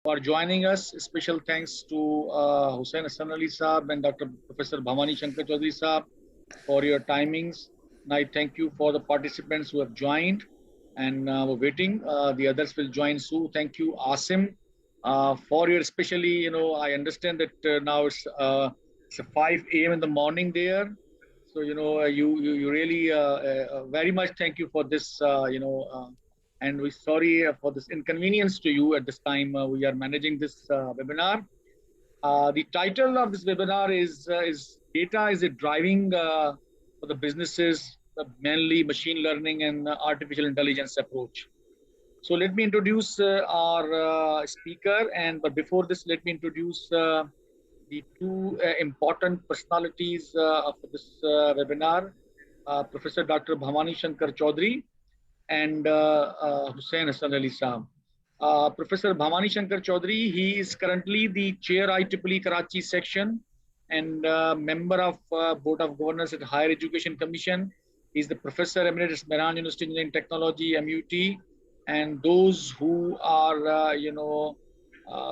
for joining us. Special thanks to Hussain Hassan Ali Saab and Dr. Professor Bhamani Shankar Chaudhary Saab for your timings. And I thank you for the participants who have joined and were waiting. The others will join soon. Thank you, Asim, for your especially. I understand that now it's 5 a.m. in the morning there. So you really very much thank you for this. And we're sorry for this inconvenience to you at this time. We are managing this webinar. The title of this webinar is Data is it driving for the businesses, mainly machine learning and artificial intelligence approach. So let me introduce our speaker, but before this, let me introduce the two important personalities for this webinar, Professor Dr. Bhamani Shankar Chaudhary and Hussain Hassan Ali Saab. Professor Bhamani Shankar Chaudhary, he is currently the chair IEEE Karachi section and member of Board of Governors at Higher Education Commission. He's the Professor Emeritus Mehran University of Engineering Technology, MUT. And those who are,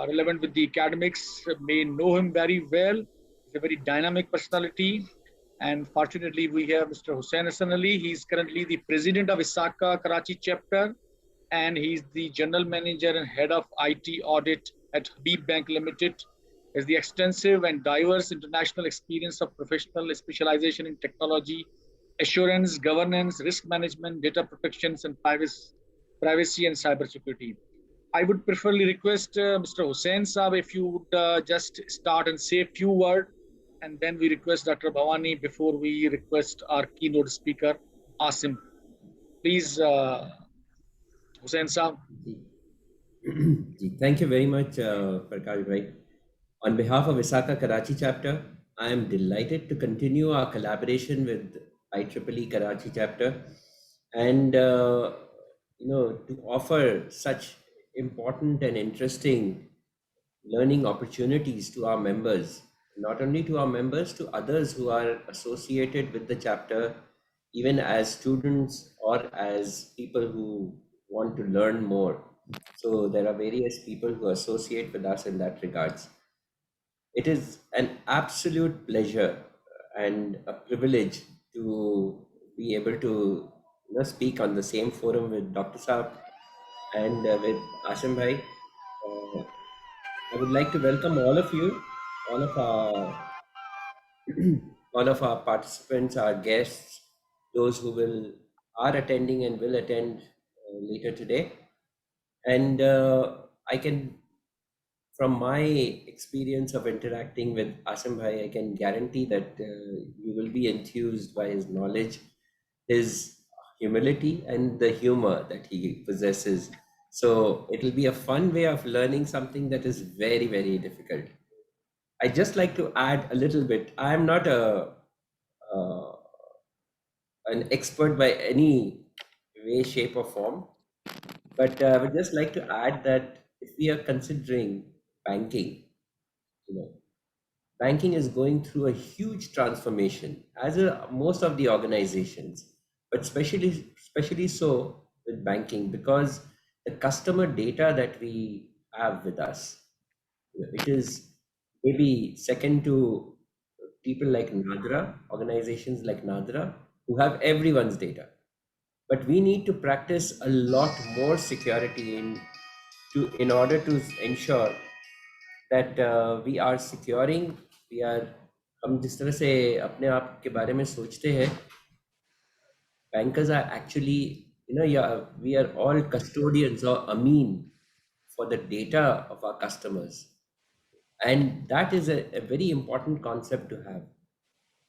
relevant with the academics may know him very well. He's a very dynamic personality. And fortunately, we have Mr. Hussain Hassan Ali. He's currently the president of ISACA Karachi chapter, and he's the general manager and head of IT audit at Habib Bank Limited. He has the extensive and diverse international experience of professional specialization in technology, assurance, governance, risk management, data protections, and privacy and cybersecurity. I would preferably request Mr. Hussain Saab if you would just start and say a few words, and then we request Dr. Bhavani before we request our keynote speaker, Asim. Please, Hussain Saab. Thank you very much, Prakash Bhai. On behalf of ISACA Karachi chapter, I am delighted to continue our collaboration with IEEE Karachi chapter and to offer such important and interesting learning opportunities to our members, not only to our members, to others who are associated with the chapter, even as students or as people who want to learn more. So there are various people who associate with us in that regards. It is an absolute pleasure and a privilege to be able to speak on the same forum with Dr. Saab and with Asim Bhai. I would like to welcome all of you, all of our all of our participants, our guests, those who will are attending and will attend later today. And I can, from my experience of interacting with Asim Bhai, I can guarantee that you will be enthused by his knowledge, his humility, and the humor that he possesses. So it will be a fun way of learning something that is very, very difficult. I just like to add a little bit. I am not uh, an expert by any way, shape, or form, but I would just like to add that if we are considering banking, you know, banking is going through a huge transformation, as most of the organizations, but especially so with banking, because the customer data that we have with us, it is maybe second to people like Nadra, organizations like Nadra, who have everyone's data. But we need to practice a lot more security in order to ensure that we are securing, we are, हम जिस तरह से अपने आप के बारे में सोचते हैं, bankers are actually, yeah, we are all custodians or ameen for the data of our customers. And that is a very important concept to have.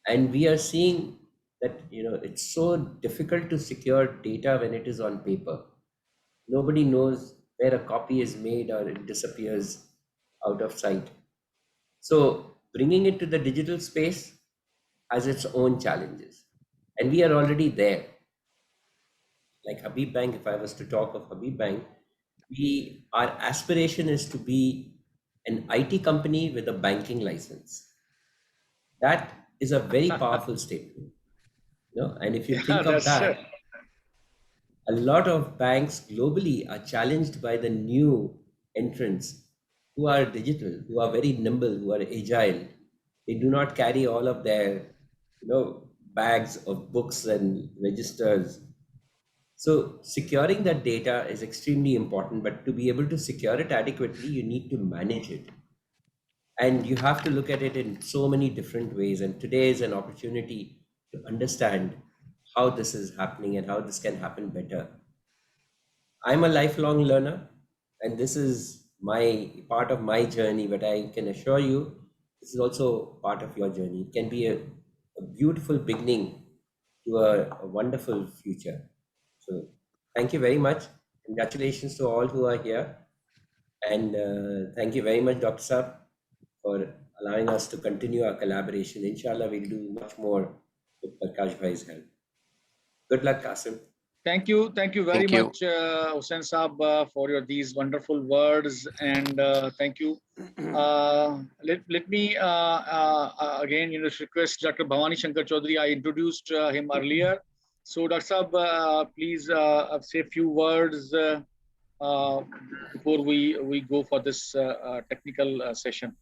And we are seeing that, it's so difficult to secure data when it is on paper. Nobody knows where a copy is made or it disappears out of sight. So bringing it to the digital space has its own challenges. And we are already there. Like Habib Bank, if I was to talk of Habib Bank, our aspiration is to be an IT company with a banking license. That is a very powerful statement. And if you Yeah, think of that's that, a lot of banks globally are challenged by the new entrants who are digital, who are very nimble, who are agile. They do not carry all of their, bags of books and registers. So securing that data is extremely important, but to be able to secure it adequately, you need to manage it. And you have to look at it in so many different ways. And today is an opportunity to understand how this is happening and how this can happen better. I'm a lifelong learner, and this is my part of my journey, but I can assure you this is also part of your journey. It can be a beautiful beginning to a wonderful future. So, thank you very much. Congratulations to all who are here. And thank you very much, Dr. Saab, for allowing us to continue our collaboration. Inshallah, we'll do much more with Prakash Bhai's help. Good luck, Qasim. Thank you very Thank you. much, Hussain Saab, for your these wonderful words, and thank you. Let me again, request Dr. Bhavani Shankar Chaudhary. I introduced him earlier. So, Dr. Saab, please say a few words before we go for this technical session.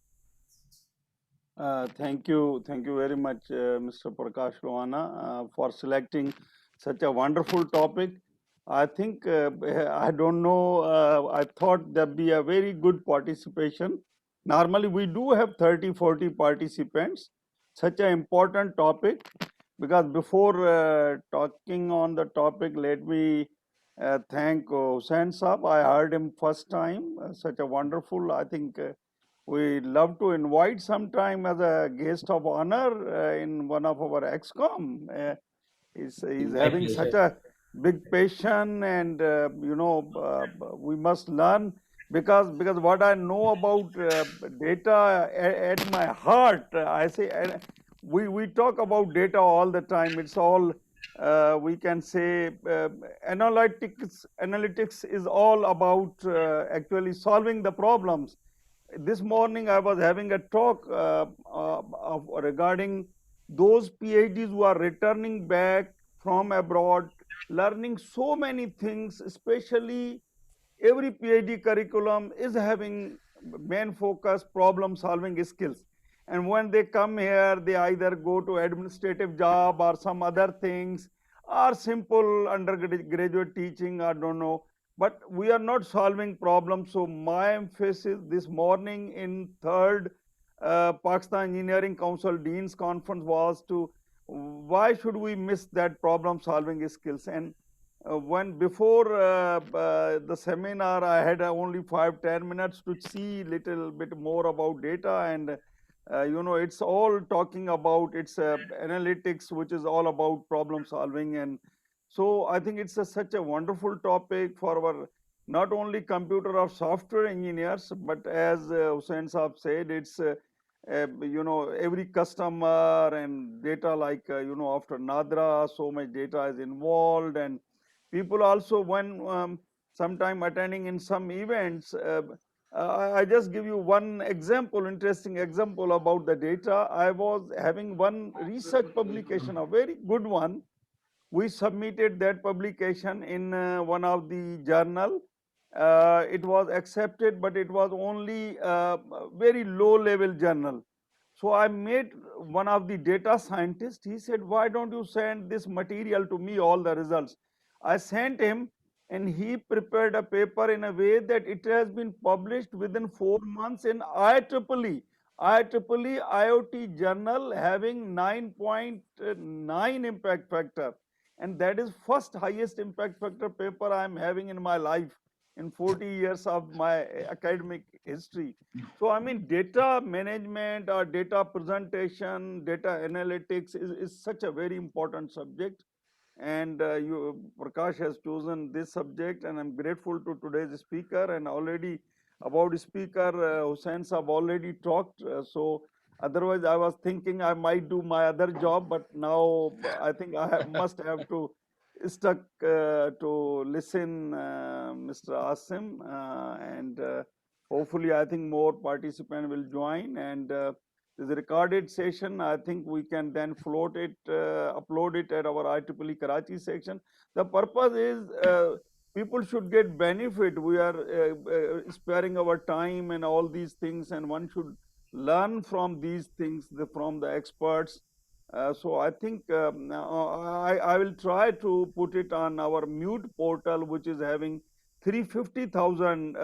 Thank you very much, Mr. Prakash Loana, for selecting such a wonderful topic. I think I don't know. I thought there'd be a very good participation. Normally, we do have 30-40 participants. Such an important topic. Because before talking on the topic, let me thank Hussain Saab. I heard him first time. Such a wonderful. I think. We love to invite sometime as a guest of honor in one of our XCOM. He's having such a big passion, and we must learn because what I know about data at my heart, I say we talk about data all the time. It's all we can say analytics is all about actually solving the problems. This morning I was having a talk regarding those PhDs who are returning back from abroad, learning so many things, especially every PhD curriculum is having main focus problem solving skills. And when they come here, they either go to administrative job or some other things, or simple undergraduate teaching, I don't know. But we are not solving problems. So my emphasis this morning in third Pakistan Engineering Council Dean's Conference was to why should we miss that problem solving skills. And when before the seminar, I had only 5-10 minutes to see little bit more about data, and it's all talking about its analytics, which is all about problem solving. And so I think it's such a wonderful topic for our not only computer or software engineers, but as Hussain Saab said, it's every customer and data, like after Nadra, so much data is involved. And people also, when sometime attending in some events, I just give you one example, interesting example about the data. I was having one research publication, a very good one. We submitted that publication in one of the journal. It was accepted, but it was only a very low level journal. So I made one of the data scientists. He said, why don't you send this material to me, all the results? I sent him, and he prepared a paper in a way that it has been published within 4 months in IEEE IoT journal, having 9.9 impact factor. And that is first highest impact factor paper I am having in my life in 40 years of my academic history. So I mean, data management or data presentation, data analytics is such a very important subject. And Prakash has chosen this subject, and I'm grateful to today's speaker. And already about speaker, Hussain Saab already talked. So otherwise, I was thinking I might do my other job, but now I think I must have to stuck to listen, Mr. Asim, and hopefully, I think more participants will join. And this recorded session, I think we can then float it, upload it at our IEEE Karachi section. The purpose is people should get benefit. We are sparing our time and all these things, and one should learn from these things, from the experts. So I think I will try to put it on our mute portal, which is having 350,000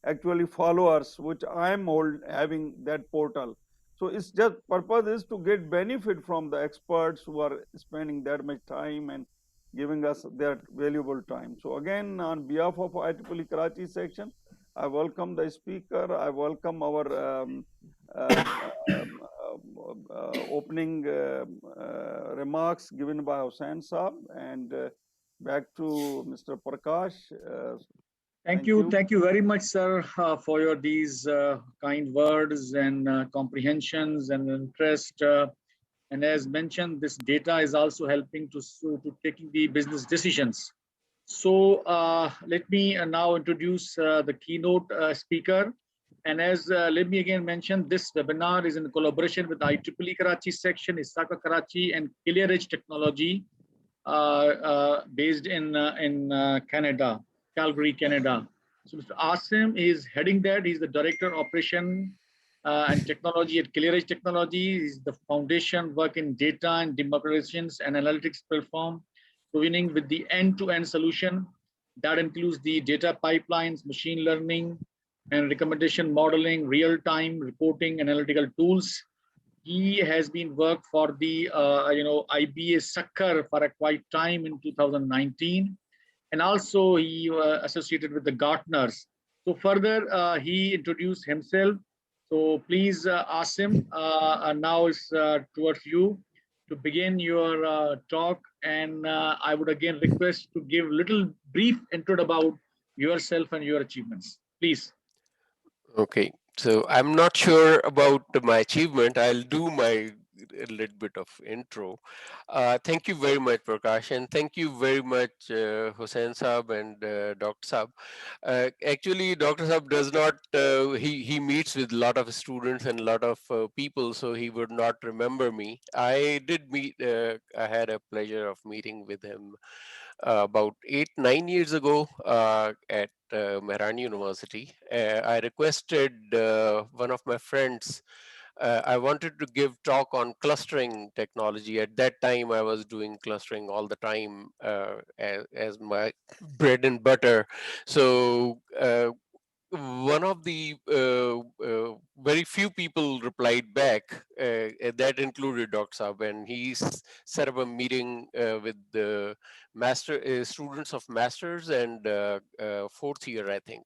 actually followers, which I am having that portal. So it's just purpose is to get benefit from the experts who are spending that much time and giving us their valuable time. So again, on behalf of IEEE Karachi section, I welcome the speaker. I welcome our opening remarks given by Hussain Saab, and back to Mr. Prakash. Thank Thank you. you. Thank you very much, sir, for your these kind words and comprehensions and interest. And as mentioned, this data is also helping to taking the business decisions. So let me now introduce the keynote speaker. And as let me again mention, this webinar is in collaboration with IEEE Karachi section, ISACA Karachi, and ClearEdge Technology, based in Canada, Calgary, Canada. So Mr. Asim is heading that. He's the Director Operation and Technology at ClearEdge Technology. He's the foundation work in data and democratizations and analytics platform, beginning with the end-to-end solution that includes the data pipelines, machine learning, and recommendation modeling, real-time reporting, analytical tools. He has been worked for the IBA for a quite time in 2019, and also he associated with the Gartners. So further, he introduced himself. So please, Asim, now is towards you to begin your talk, and I would again request to give little brief intro about yourself and your achievements, please. Okay, so I'm not sure about my achievement. I'll do my a little bit of intro. Thank you very much, Prakash, and thank you very much, Hussain Saab and Dr. Saab. Actually, Dr. Saab does not. He meets with a lot of students and a lot of people, so he would not remember me. I did meet. I had a pleasure of meeting with him about 8, 9 years ago at Mehran University. I requested one of my friends. I wanted to give talk on clustering technology. At that time, I was doing clustering all the time as my bread and butter. So one of the very few people replied back, that included Dr. Saab, and set up a meeting with the students of masters and fourth year, I think,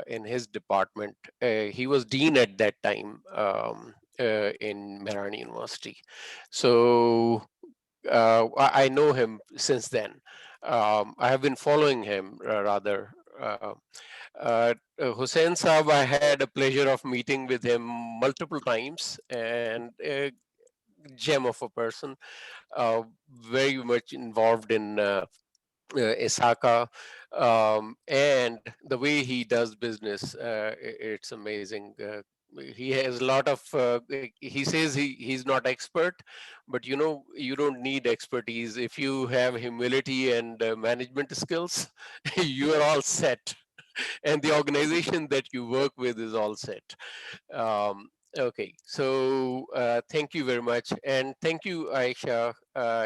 in his department. He was dean at that time in Mehran University. So I know him since then. I have been following him rather. Hussain Saab, I had a pleasure of meeting with him multiple times, and a gem of a person, uh, very much involved in ISACA, and the way he does business, it's amazing. He has a lot of. He says he's not expert, but you don't need expertise if you have humility and management skills. You are all set, and the organization that you work with is all set. Um, okay, so thank you very much, and thank you, Aisha.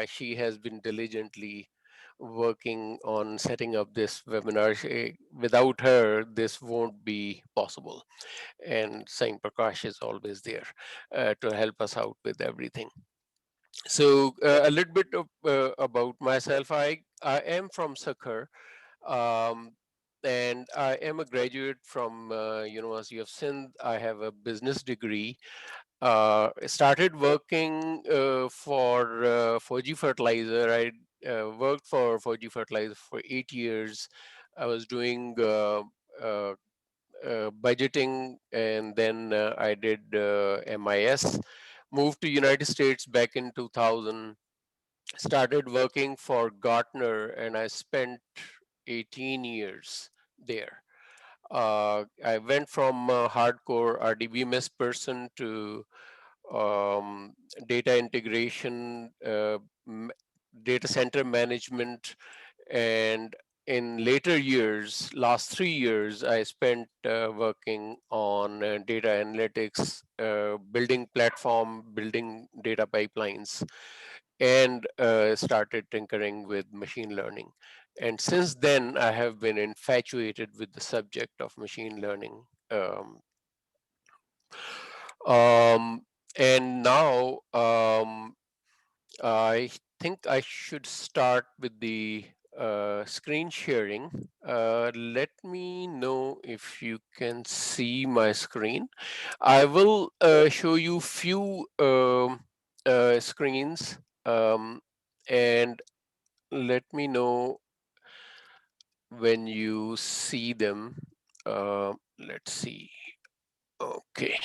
She has been diligently working on setting up this webinar. Without her, this won't be possible. And Sain Prakash is always there to help us out with everything. So a little bit about myself. I am from Sakhar, um, and I am a graduate from University of Sindh. I have a business degree. I started working for Fuji Fertilizer. I worked for Fuji Fertilizer for 8 years. I was doing uh, budgeting, and then I did MIS. Moved to United States back in 2000. Started working for Gartner, and I spent 18 years there. I went from a hardcore RDBMS person to um, data integration, data center management, and in later years, last 3 years, I spent working on data analytics, building platform, building data pipelines, and started tinkering with machine learning. And since then, I have been infatuated with the subject of machine learning. Um, and now I think I should start with the screen sharing. Let me know if you can see my screen. I will show you few screens, and let me know when you see them. Let's see. Okay.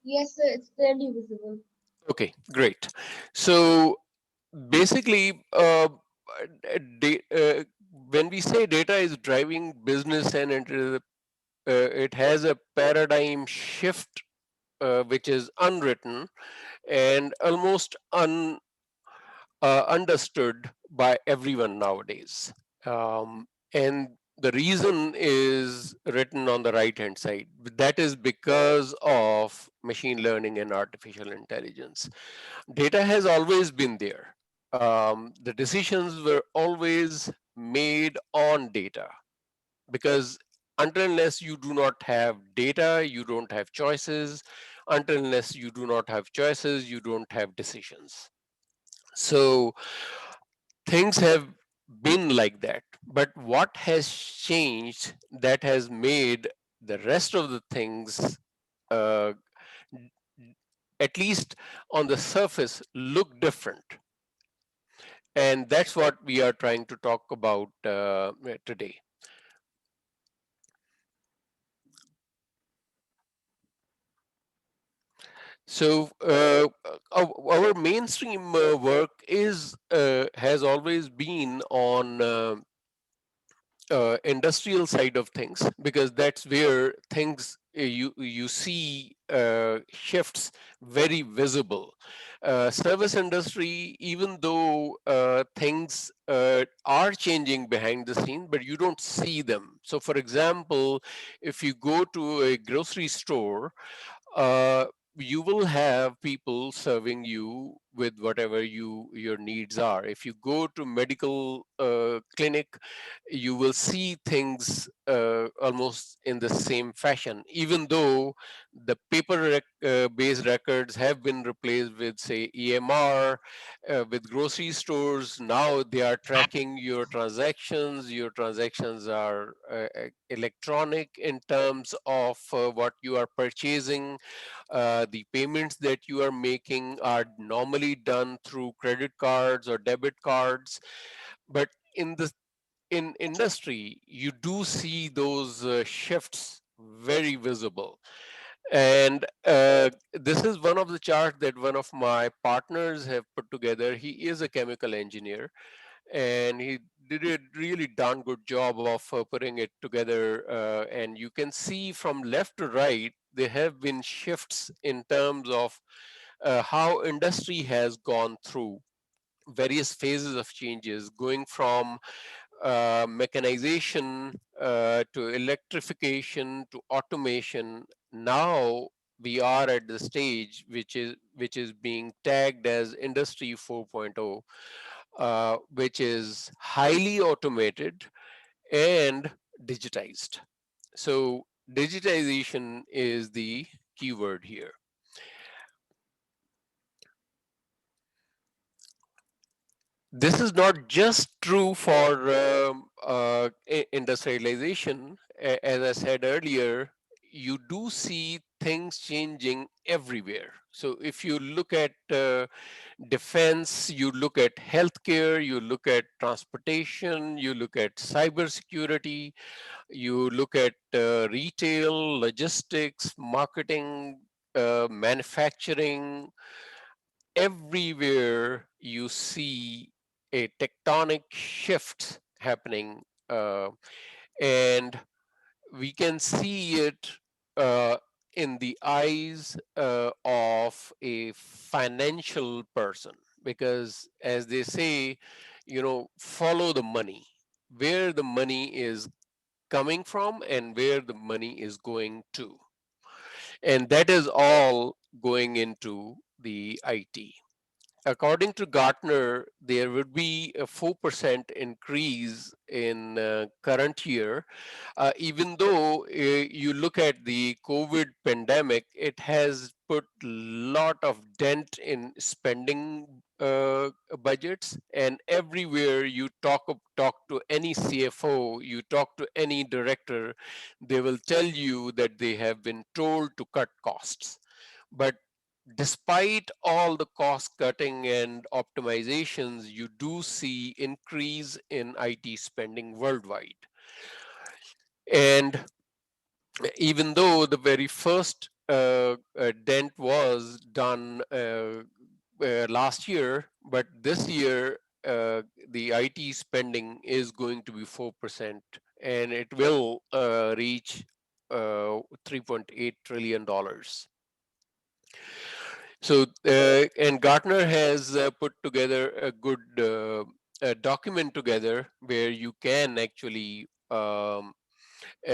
Yes, sir, it's clearly visible. Okay, great. So basically, when we say data is driving business and it has a paradigm shift which is unwritten and almost understood by everyone nowadays. And the reason is written on the right hand side. That is because of machine learning and artificial intelligence. Data has always been there. The decisions were always made on data, because until unless you do not have data, you don't have choices. Until unless you do not have choices, you don't have decisions. So things have been like that. But what has changed that has made the rest of the things, uh, at least on the surface, look different? And that's what we are trying to talk about today. So our mainstream work is has always been on industrial side of things, because that's where things you see shifts very visible. Service industry, even though things are changing behind the scene, but you don't see them. So for example, if you go to a grocery store, uh, you will have people serving you with whatever your needs are. If you go to medical clinic, you will see things almost in the same fashion, even though the paper based records have been replaced with, say, EMR. With grocery stores, now they are tracking your transactions. Your transactions are electronic in terms of what you are purchasing. The payments that you are making are normally done through credit cards or debit cards. But in industry, you do see those shifts very visible. And this is one of the charts that one of my partners have put together. He is a chemical engineer, and he did a really darn good job of putting it together. And you can see from left to right, there have been shifts in terms of how industry has gone through various phases of changes, going from mechanization to electrification to automation. Now we are at the stage which is being tagged as Industry 4.0, which is highly automated and digitized. So digitization is the keyword here. This is not just true for industrialization. As I said earlier, you do see things changing everywhere. So if you look at defense, you look at healthcare, you look at transportation, you look at cybersecurity, you look at retail, logistics, marketing, manufacturing, everywhere you see a tectonic shift happening, and we can see it uh, in the eyes of a financial person, because as they say, follow the money, where the money is coming from and where the money is going to. And that is all going into the IT. According to Gartner, there would be a 4% increase in current year, even though you look at the COVID pandemic, it has put a lot of dent in spending budgets. And everywhere you talk to any CFO, you talk to any director, they will tell you that they have been told to cut costs. But despite all the cost cutting and optimizations, you do see increase in IT spending worldwide. And even though the very first dent was done last year, but this year the IT spending is going to be 4%, and it will reach $3.8 trillion. So, and Gartner has put together a good document together where you can actually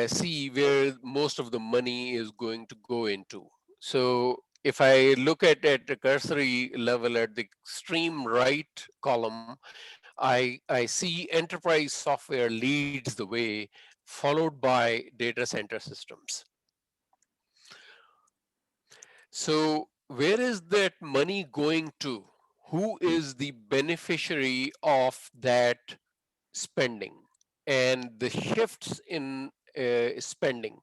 see where most of the money is going to go into. So, if I look at the cursory level at the extreme right column, I see enterprise software leads the way, followed by data center systems. So, where is that money going to? Who is the beneficiary of that spending and the shifts in spending?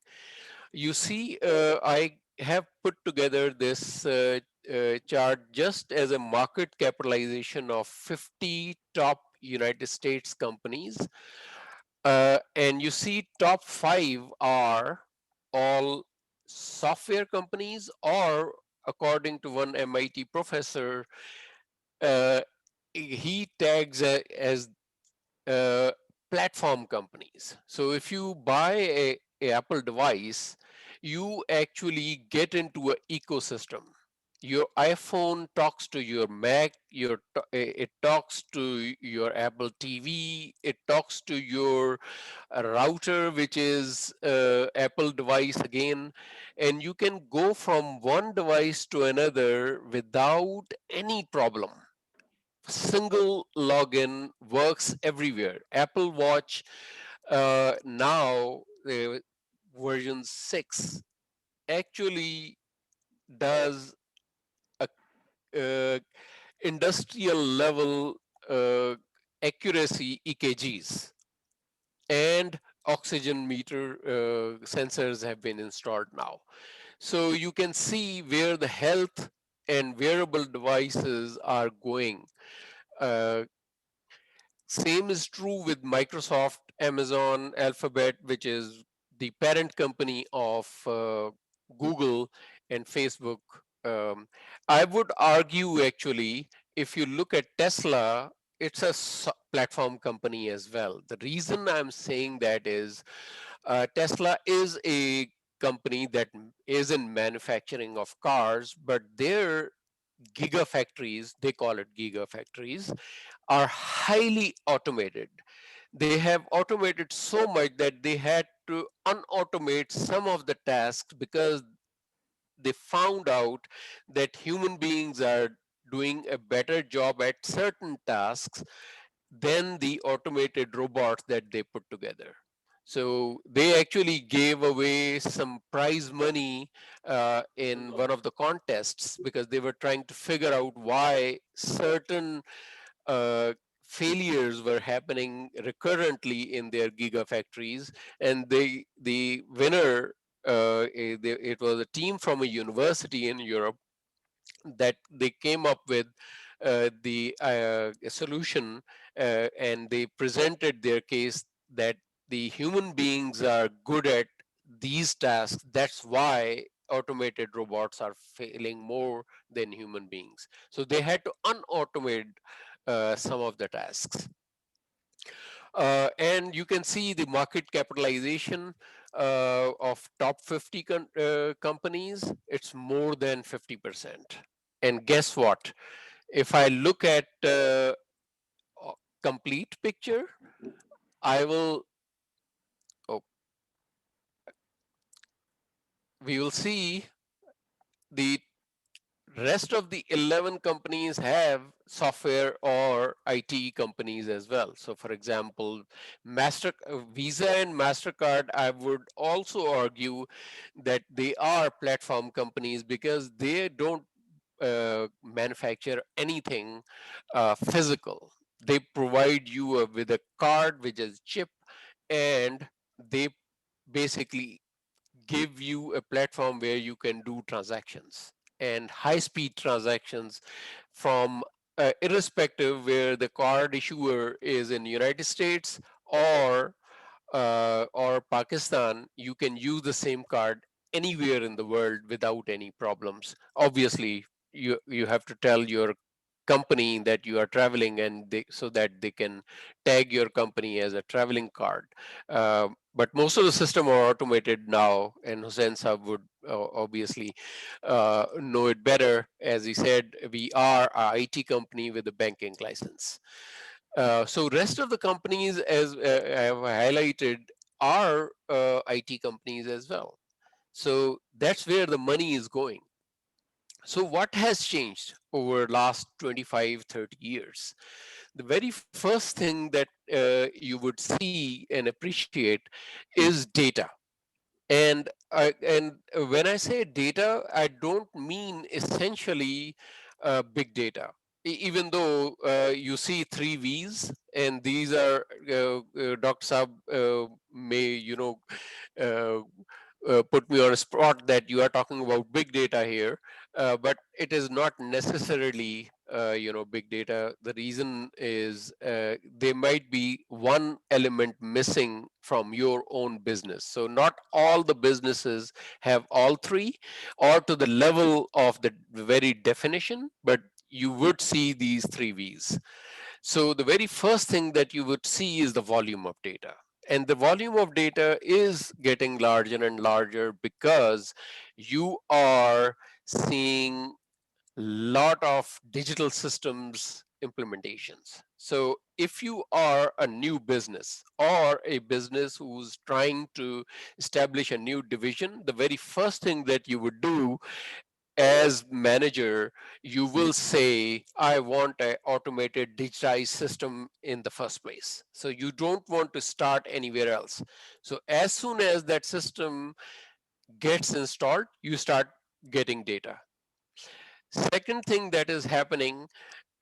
You see, I have put together this chart just as a market capitalization of 50 top United States companies. And you see, top five are all software companies, or according to one MIT professor, uh, he tags as uh, platform companies. So if you buy a Apple device, you actually get into an ecosystem. Your iPhone talks to your Mac, it talks to your Apple TV, it talks to your router, which is Apple device again, and you can go from one device to another without any problem. Single login works everywhere. Apple Watch now, version 6 actually does a industrial level uh, accuracy EKGs, and oxygen meter sensors have been installed now. So you can see where the health and wearable devices are going. Uh, Same is true with Microsoft, Amazon, Alphabet, which is the parent company of Google and Facebook. Um, I would argue, actually, if you look at Tesla, it's a platform company as well. The reason I'm saying that is Tesla is a company that is in manufacturing of cars, but their gigafactories, they call it gigafactories, are highly automated. They have automated so much that they had to unautomate some of the tasks because they found out that human beings are doing a better job at certain tasks than the automated robots that they put together. So they actually gave away some prize money in one of the contests because they were trying to figure out why certain uh, failures were happening recurrently in their gigafactories. And the winner, it was a team from a university in Europe that they came up with the solution, and they presented their case that the human beings are good at these tasks. That's why automated robots are failing more than human beings. So they had to unautomate some of the tasks. And you can see the market capitalization of top 50 companies. It's more than 50%. And guess what? If I look at complete picture, I will, oh, we will see the rest of the 11 companies have software or IT companies as well. So for example, Visa and MasterCard, I would also argue that they are platform companies because they don't manufacture anything physical. They provide you with a card which is chip, and they basically give you a platform where you can do transactions and high speed transactions from irrespective where the card issuer is in United States or Pakistan. You can use the same card anywhere in the world without any problems. Obviously, you have to tell your company that you are traveling, and so that they can tag your company as a traveling card. But most of the system are automated now, and Hussein Saab would obviously know it better. As he said, we are a IT company with a banking license. So rest of the companies, as I have highlighted, are IT companies as well. So that's where the money is going. So what has changed over last 25, 30 years? The very first thing that you would see and appreciate is data. And when I say data, I don't mean essentially big data. Even though you see three V's, and these are Dr. Saab may uh, put me on a spot that you are talking about big data here, but it is not necessarily big data. The reason is there might be one element missing from your own business. So not all the businesses have all three, or to the level of the very definition, but you would see these three V's. So the very first thing that you would see is the volume of data. And the volume of data is getting larger and larger because you are seeing lot of digital systems implementations. So if you are a new business or a business who's trying to establish a new division, the very first thing that you would do as manager, you will say, I want an automated digitized system in the first place. So you don't want to start anywhere else. So as soon as that system gets installed, you start getting data. Second thing that is happening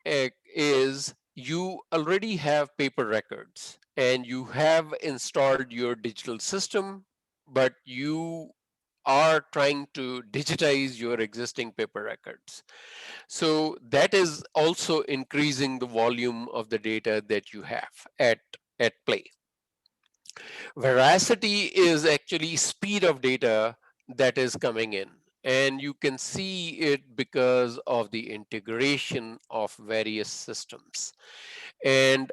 is you already have paper records and you have installed your digital system, but you are trying to digitize your existing paper records. So that is also increasing the volume of the data that you have at play. Veracity is actually speed of data that is coming in. And you can see it because of the integration of various systems. And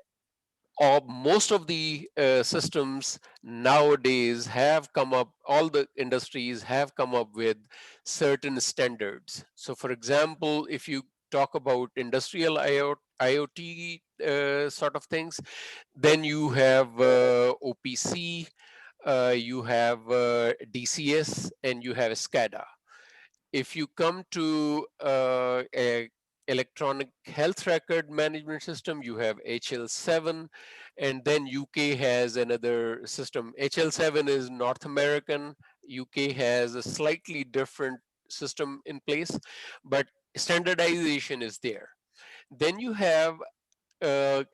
most of the systems nowadays have come up, all the industries have come up with certain standards. So for example, if you talk about industrial IoT sort of things, then you have OPC, you have DCS, and you have SCADA. If you come to a electronic health record management system, you have HL7, and then UK has another system. HL7 is North American. UK has a slightly different system in place, but standardization is there. Then you have uh,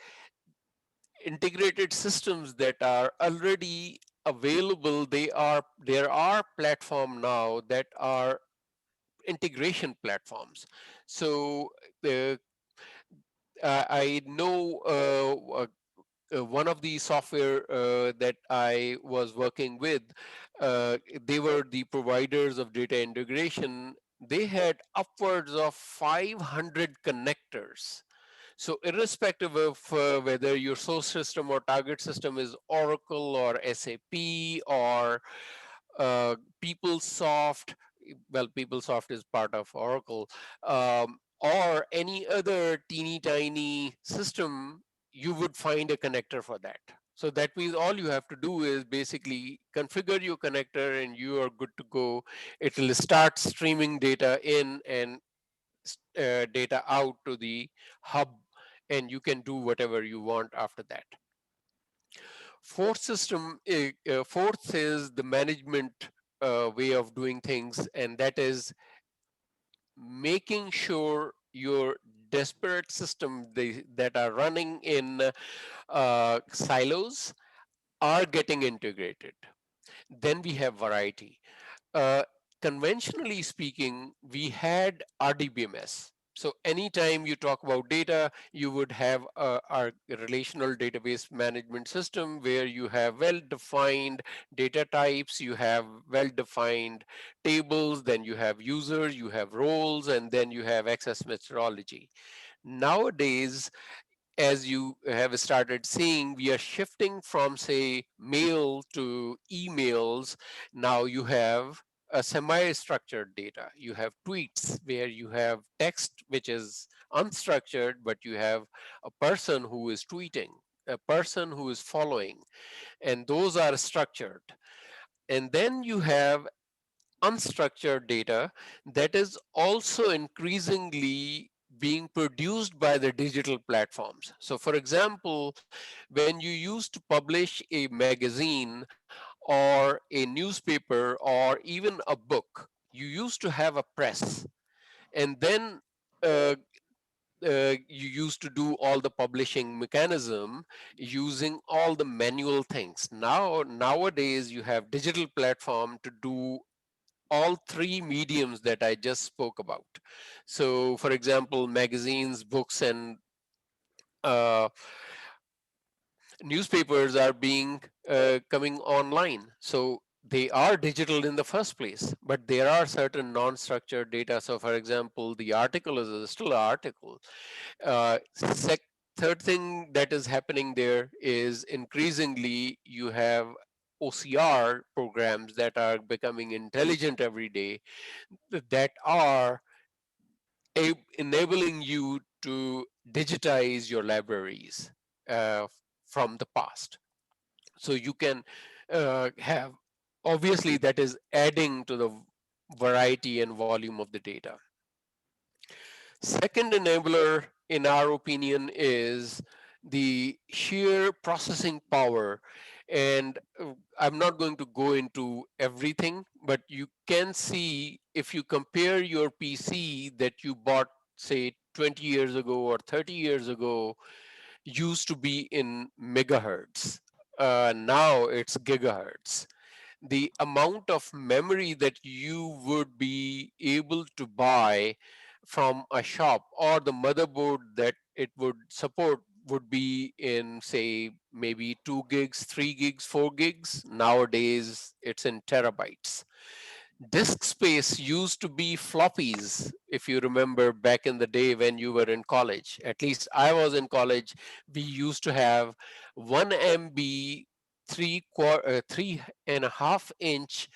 integrated systems that are already available. There are platform now that are integration platforms. So uh, I know one of the software that I was working with, they were the providers of data integration. They had upwards of 500 connectors. So irrespective of whether your source system or target system is Oracle or SAP or PeopleSoft, well, PeopleSoft is part of Oracle, or any other teeny tiny system, you would find a connector for that. So that means all you have to do is basically configure your connector and you are good to go. It will start streaming data in and data out to the hub, and you can do whatever you want after that. Fourth is the management way of doing things, and that is making sure your disparate system that are running in silos are getting integrated. Then we have variety. Uh, Conventionally speaking, we had RDBMS. So anytime you talk about data, you would have our relational database management system where you have well-defined data types, you have well-defined tables, then you have users, you have roles, and then you have access methodology. Nowadays, as you have started seeing, we are shifting from, say, mail to emails. Now you have a semi-structured data. You have tweets where you have text which is unstructured, but you have a person who is tweeting, a person who is following, and those are structured. And then you have unstructured data that is also increasingly being produced by the digital platforms. So for example, when you used to publish a magazine or a newspaper or even a book, you used to have a press, and then uh, you used to do all the publishing mechanism using all the manual things. Nowadays you have digital platform to do all three mediums that I just spoke about. So, for example, magazines, books, and uh, newspapers are being coming online. So they are digital in the first place, but there are certain non-structured data. So, for example, the article is still an article. Third thing that is happening there is increasingly you have OCR programs that are becoming intelligent every day that are enabling you to digitize your libraries uh, from the past. So you can have, obviously, that is adding to the variety and volume of the data. Second enabler, in our opinion, is the sheer processing power. And I'm not going to go into everything, but you can see if you compare your PC that you bought, say, 20 years ago or 30 years ago, used to be in megahertz. Now it's gigahertz. The amount of memory that you would be able to buy from a shop or the motherboard that it would support would be in, say, maybe 2 gigs, 3 gigs, 4 gigs. Nowadays it's in terabytes. Disk space used to be floppies. If you remember back in the day when you were in college, at least I was in college, we used to have 1 MB, 3.5 inch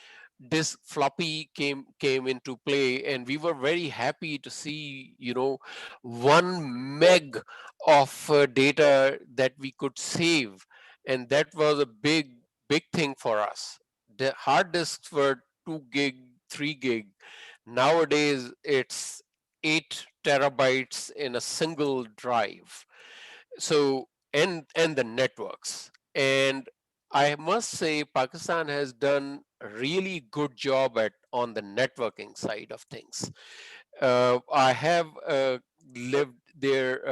disk floppy came into play, and we were very happy to see, 1 meg of data that we could save, and that was a big thing for us. The hard disks were 2 gig, 3 gig. Nowadays it's 8 terabytes in a single drive. So, and the networks. And I must say Pakistan has done a really good job at on the networking side of things. I have lived there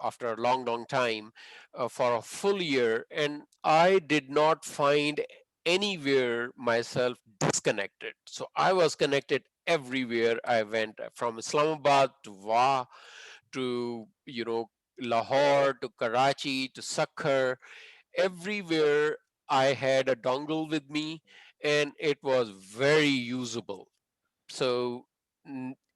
after a long time for a full year, and I did not find anywhere myself disconnected. So I was connected everywhere I went, from Islamabad to Wah to Lahore to Karachi to Sakkar. Everywhere I had a dongle with me, and it was very usable. So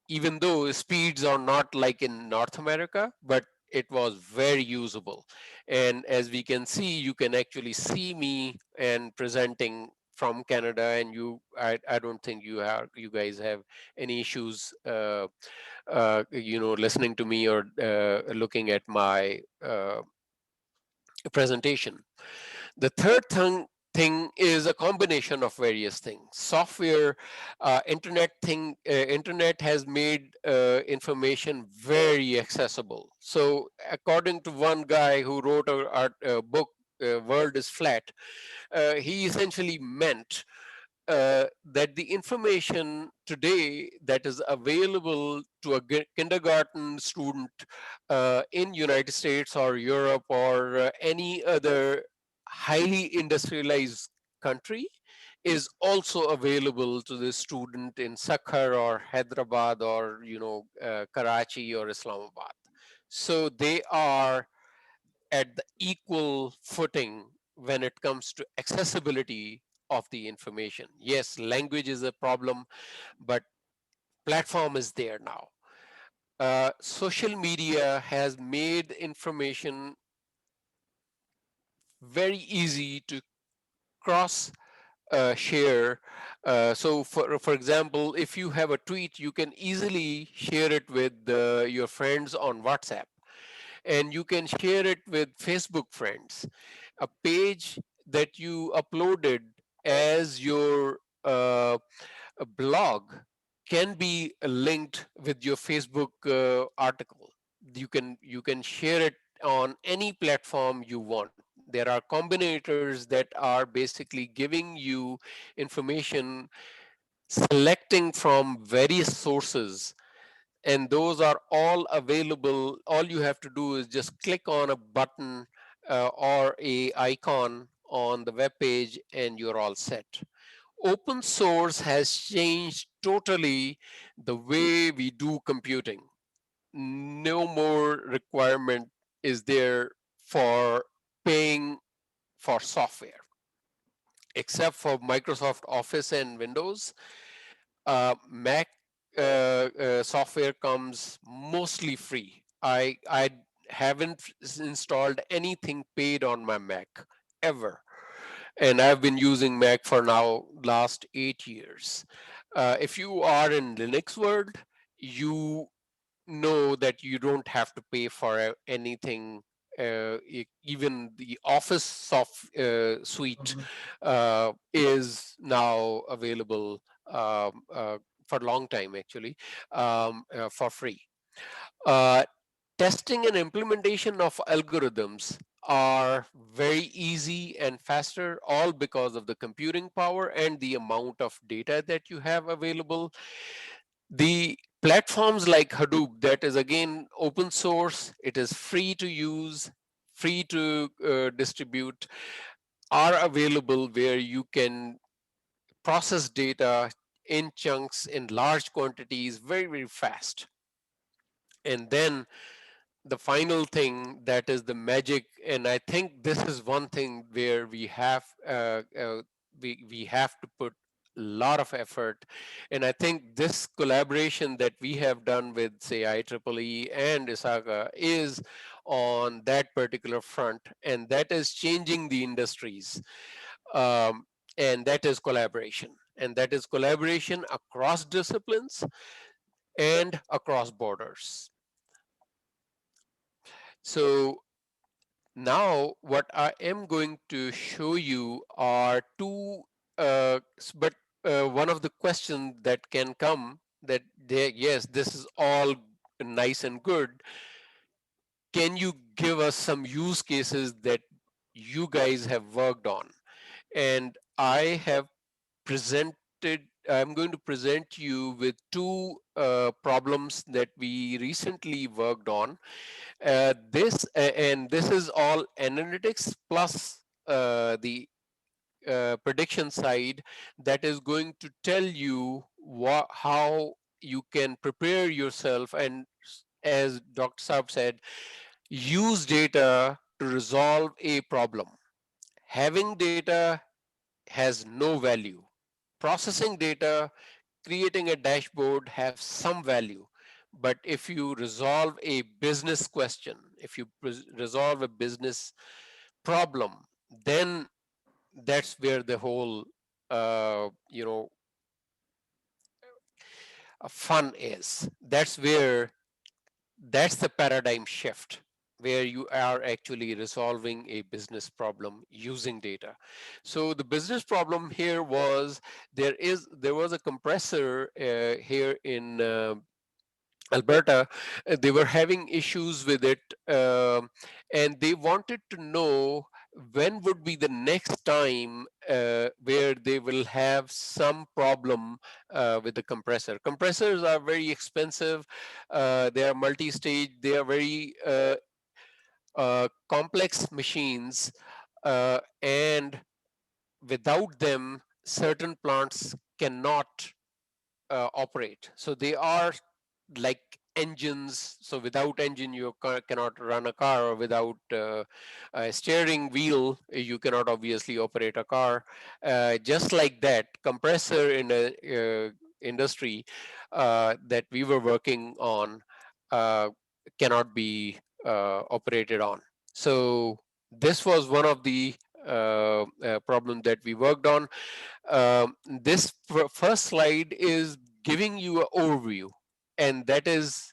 even though speeds are not like in North America, but it was very usable. And as we can see, you can actually see me and presenting from Canada, and I don't think you guys have any issues, listening to me or looking at my presentation. The third thing is a combination of various things. Software, internet has made information very accessible. So according to one guy who wrote a book, World is Flat, he essentially meant that the information today that is available to a kindergarten student in United States or Europe or any other highly industrialized country is also available to the student in Sakhar or Hyderabad or Karachi or Islamabad. So they are at the equal footing when it comes to accessibility of the information. Yes, language is a problem, but platform is there now. Social media has made information very easy to cross share. So for example, if you have a tweet, you can easily share it with your friends on WhatsApp, and you can share it with Facebook friends. A page that you uploaded as your blog can be linked with your Facebook article. You can share it on any platform you want. There are combinators that are basically giving you information, selecting from various sources, and those are all available. All you have to do is just click on a button or a icon on the web page, and you're all set. Open source has changed totally the way we do computing. No more requirement is there for paying for software, except for Microsoft Office and Windows. Mac software comes mostly free. I haven't installed anything paid on my Mac ever, and I've been using Mac for now last 8 years. If you are in Linux world, you know that you don't have to pay for anything. Even the Office suite is now available for a long time, actually, for free. Uh, Testing and implementation of algorithms are very easy and faster, all because of the computing power and the amount of data that you have available. The platforms like Hadoop, that is again open source, it is free to use, free to distribute, are available where you can process data in chunks in large quantities very, very fast. And then the final thing that is the magic, and I think this is one thing where we have to put a lot of effort. And I think this collaboration that we have done with, say, IEEE and ISACA is on that particular front, and that is changing the industries. um, and that is collaboration, and that is collaboration across disciplines and across borders. So now what I am going to show you are two, but one of the questions that can come, that yes, this is all nice and good. Can you give us some use cases that you guys have worked on? And I have I'm going to present you with two problems that we recently worked on. And this is all analytics plus the prediction side that is going to tell you how you can prepare yourself and, as Dr. Saab said, use data to resolve a problem. Having data has no value. Processing data, creating a dashboard have some value. But if you resolve a business question, If you resolve a business problem, then that's where the whole fun is. That's the paradigm shift, where you are actually resolving a business problem using data. So the business problem here was, there was a compressor here in Alberta. They were having issues with it, and they wanted to know when would be the next time where they will have some problem with the compressor. Compressors are very expensive. They are multi-stage. They are very complex machines, and without them, certain plants cannot operate. So they are like engines. So without engine, you cannot run a car, or without a steering wheel, you cannot obviously operate a car. Just like that, compressor in the industry that we were working on uh, cannot be operated on. So this was one of the problem that we worked on. This first slide is giving you an overview, and that is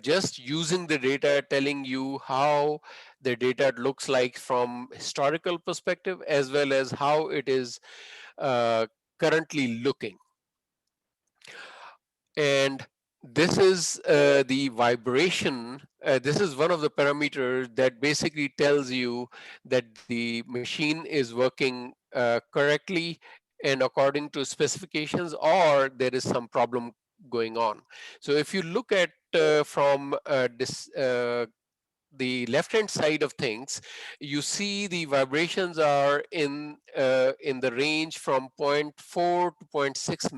just using the data, telling you how the data looks like from historical perspective, as well as how it is currently looking. And this is the vibration. This is one of the parameters that basically tells you that the machine is working correctly and according to specifications, or there is some problem going on. So if you look at from this the left hand side of things, you see the vibrations are in the range from zero point 0.4 to zero point 0.6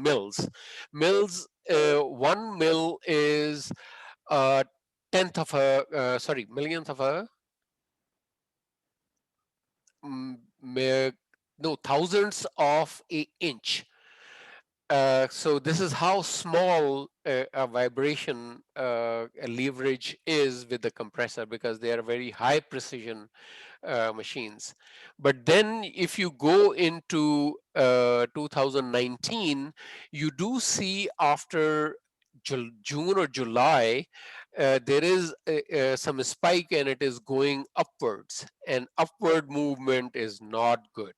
mils. One mil is a tenth of a millionth of a mm, me- no, thousandths of a inch. So this is how small a vibration leverage is with the compressor, because they are very high precision machines. But then if you go into 2019, you do see after June or July, there is some spike, and it is going upwards, and upward movement is not good.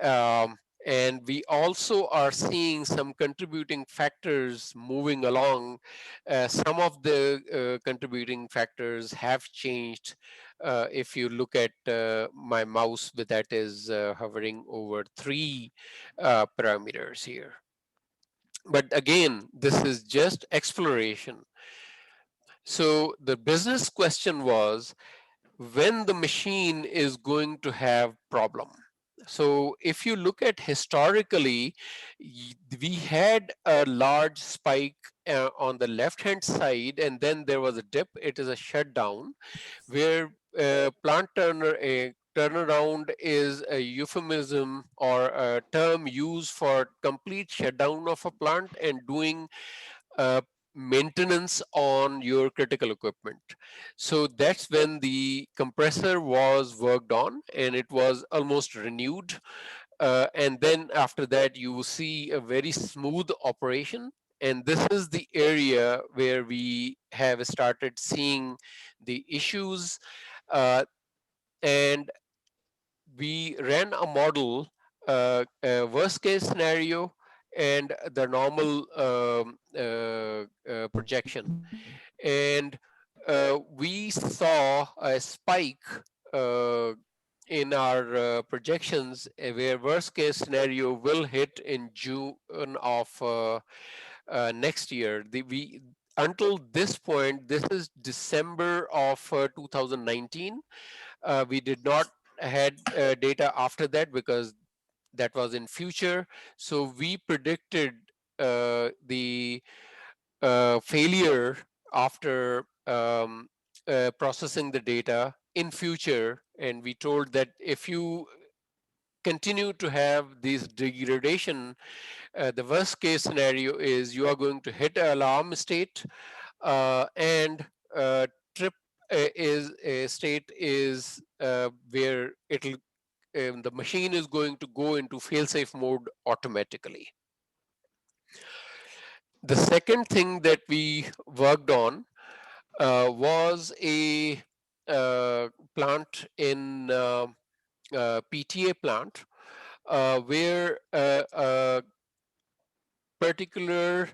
Um, and we also are seeing some contributing factors moving along. Some of the contributing factors have changed. If you look at my mouse, that is hovering over three parameters here. But again, this is just exploration. So the business question was, when the machine is going to have problem. So if you look at historically, we had a large spike on the left hand side, and then there was a dip. It is a shutdown, where turnaround is a euphemism or a term used for complete shutdown of a plant and doing uh, maintenance on your critical equipment. So that's when the compressor was worked on, and it was almost renewed. And then after that, you will see a very smooth operation. And this is the area where we have started seeing the issues. And we ran a model, a worst case scenario, and the normal projection. And we saw a spike uh, in our projections, where worst case scenario will hit in June of next year. Until this point, this is December of 2019. We did not had data after that, because that was in future. So we predicted the failure after processing the data in future, and we told that if you continue to have this degradation, the worst case scenario is you are going to hit an alarm state and trip is a state is where it'll the machine is going to go into fail-safe mode automatically. The second thing that we worked on was a plant in PTA plant where particular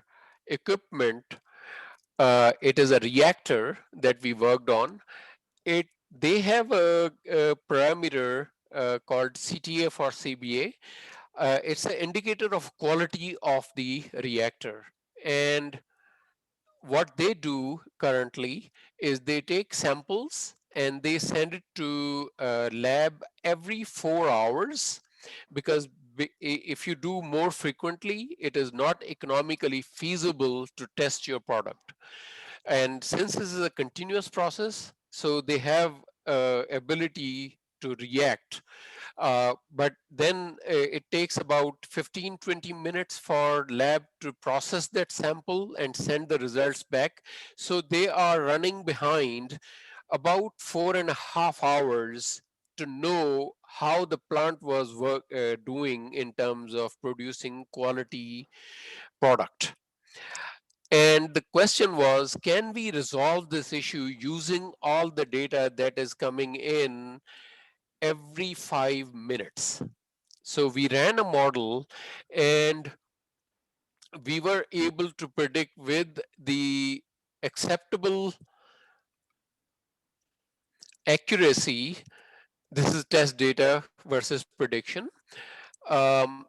equipment, it is a reactor that we worked on. They have a parameter called CTA for CBA. It's an indicator of quality of the reactor. And what they do currently is they take samples and they send it to a lab every 4 hours, because if you do more frequently, it is not economically feasible to test your product. And since this is a continuous process, so they have ability to react, but then it takes about 15-20 minutes for lab to process that sample and send the results back. So they are running behind about 4.5 hours to know how the plant was doing in terms of producing quality product. And the question was, can we resolve this issue using all the data that is coming in every 5 minutes? So we ran a model and we were able to predict with the acceptable accuracy. This is test data versus prediction. Um,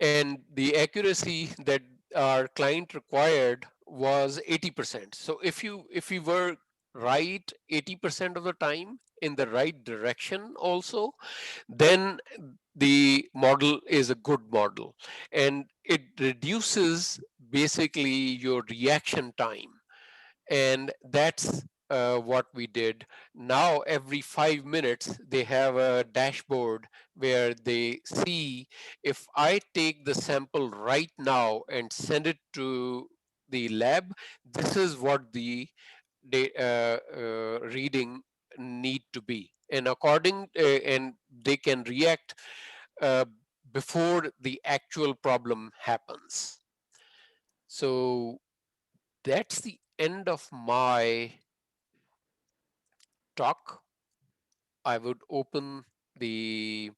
and the accuracy that our client required was 80%. So if you were right 80% of the time in the right direction also, then the model is a good model, and it reduces basically your reaction time. And that's what we did. Now every 5 minutes they have a dashboard where they see, if I take the sample right now and send it to the lab, this is what the reading need to be, and and they can react uh, before the actual problem happens. So that's the end of my talk. I would open the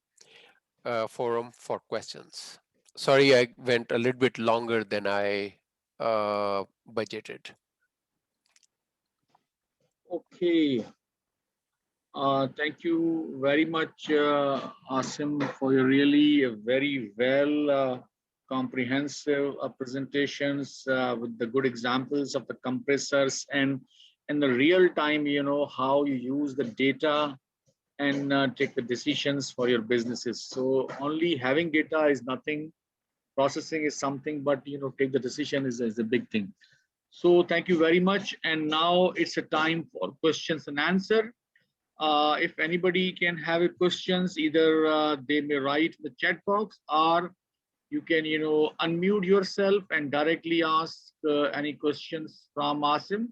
forum for questions. Sorry, I went a little bit longer than I budgeted. Okay. Thank you very much, Asim, for your really very well comprehensive presentations with the good examples of the compressors and the real time, how you use the data and take the decisions for your businesses. So only having data is nothing, processing is something, but take the decision is a big thing. So thank you very much. And now it's a time for questions and answer. If anybody can have a questions, either they may write in the chat box, or you can, unmute yourself and directly ask any questions from Asim.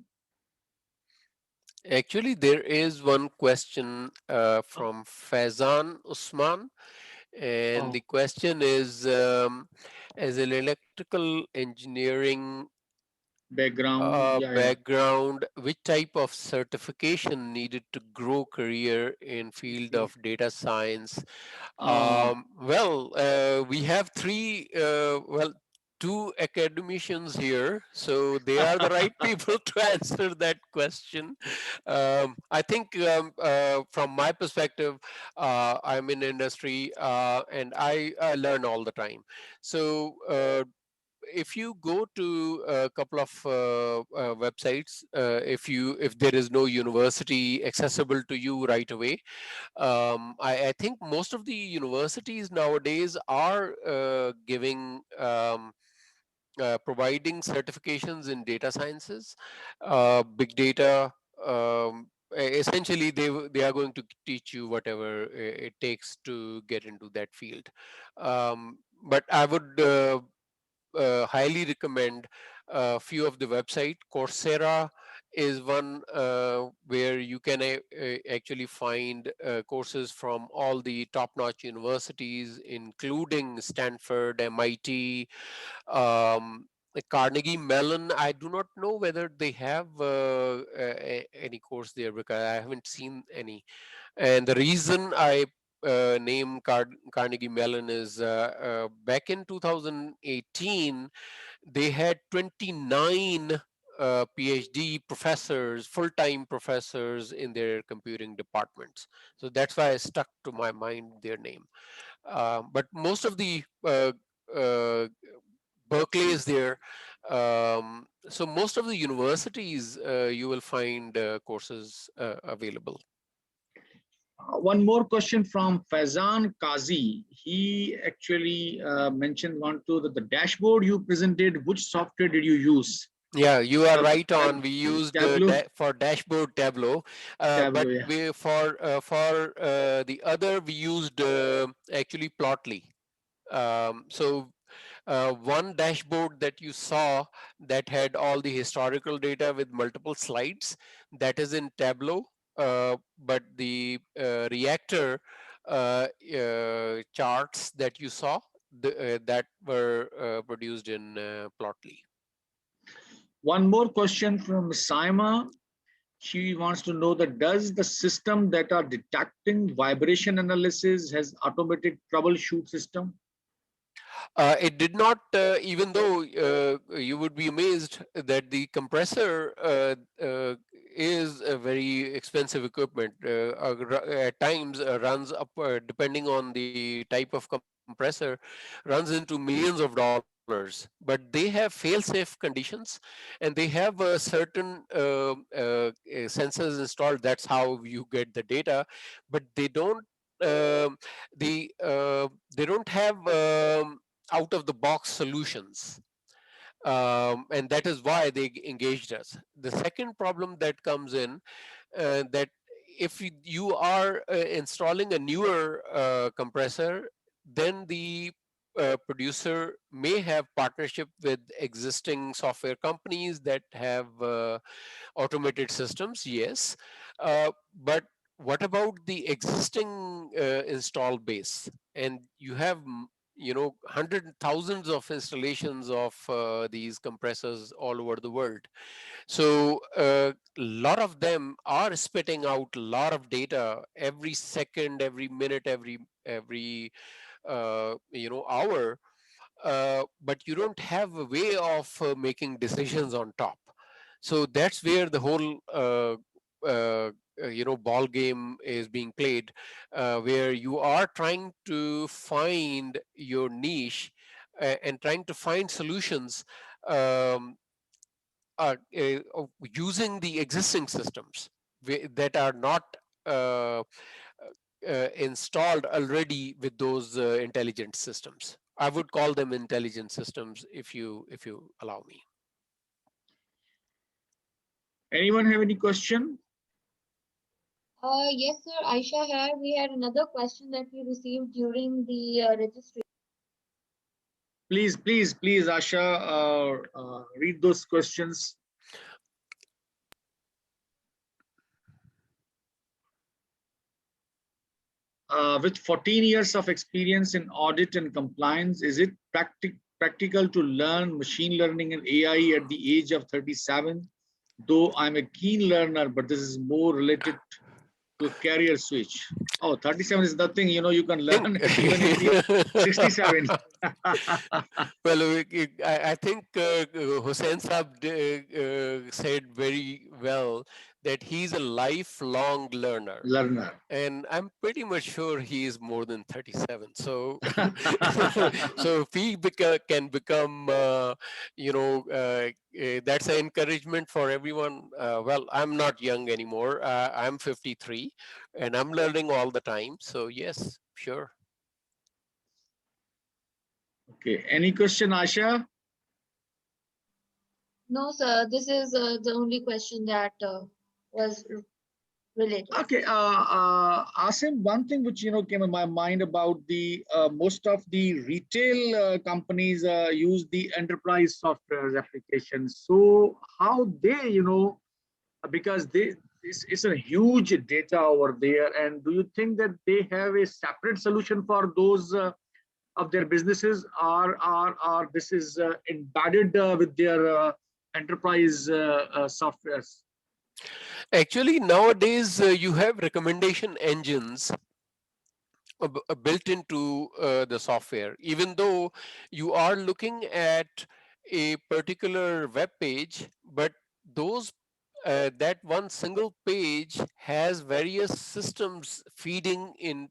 Actually, there is one question from Faizan Usman, and Oh, the question is, as an electrical engineering background. Yeah, yeah. background, which type of certification needed to grow career in field Okay. of data science? Uh, We have two academicians here, so they are the right people to answer that question. I think from my perspective, I'm in industry and I learn all the time. So if you go to a couple of websites, if there is no university accessible to you right away, I think most of the universities nowadays are giving providing certifications in data sciences, big data. Essentially, they are going to teach you whatever it takes to get into that field. But I would highly recommend a few of the website. Coursera is one where you can actually find courses from all the top-notch universities, including Stanford, MIT, Carnegie Mellon. I do not know whether they have any course there because I haven't seen any. And the reason I name Carnegie Mellon is back in 2018, they had 29 PhD professors, full-time professors in their computing departments. So that's why I stuck to my mind their name. But most of the uh, Berkeley is there. So most of the universities you will find courses available. One more question from Faizan Kazi. He actually mentioned one to the dashboard you presented. Which software did you use? Yeah, you are right on. We used Tableau. for dashboard Tableau, Tableau, but yeah. we for the other we used actually Plotly. So one dashboard that you saw that had all the historical data with multiple slides, that is in Tableau, but the reactor charts that you saw, that were produced in Plotly. One more question from Saima. She wants to know that does the system that are detecting vibration analysis has automated troubleshoot system? It did not, even though you would be amazed that the compressor is a very expensive equipment. At times runs up, depending on the type of compressor, runs into millions of dollars. But they have fail-safe conditions, and they have certain sensors installed. That's how you get the data, but they don't. um they don't have out of the box solutions. And that is why they engaged us. The second problem that comes in, that if you are installing a newer compressor, then the producer may have partnership with existing software companies that have automated systems, yes. But what about the existing install base? And you have, hundreds, thousands of installations of these compressors all over the world. So a lot of them are spitting out a lot of data every second, every minute, every hour. But you don't have a way of making decisions on top. So that's where the whole ball game is being played, where you are trying to find your niche and trying to find solutions, um, using the existing systems that are not uh, installed already with those intelligent systems. I would call them intelligent systems if you allow me. Anyone have any question? Yes, sir. Aisha here. We had another question that we received during the registration. Please, Asha, read those questions. With 14 years of experience in audit and compliance, is it practical to learn machine learning and AI at the age of 37? Though I'm a keen learner, but this is more related to a career switch. Oh, 37 is nothing, you can learn even if you're 67. Well, I think Hussain Saab said very well that he's a lifelong learner. Learner. And I'm pretty much sure he is more than 37. So, so if he can become, that's an encouragement for everyone. Well, I'm not young anymore. I'm 53, and I'm learning all the time. So yes, sure. Okay. Any question, Asha? No, sir. This is the only question that was related. Okay, Asim, one thing which came in my mind about the most of the retail companies use the enterprise software applications. So how they because it's a huge data over there. And do you think that they have a separate solution for those of their businesses, or this is embedded with their enterprise softwares? Actually, nowadays you have recommendation engines built into the software. Even though you are looking at a particular web page, but those that one single page has various systems feeding into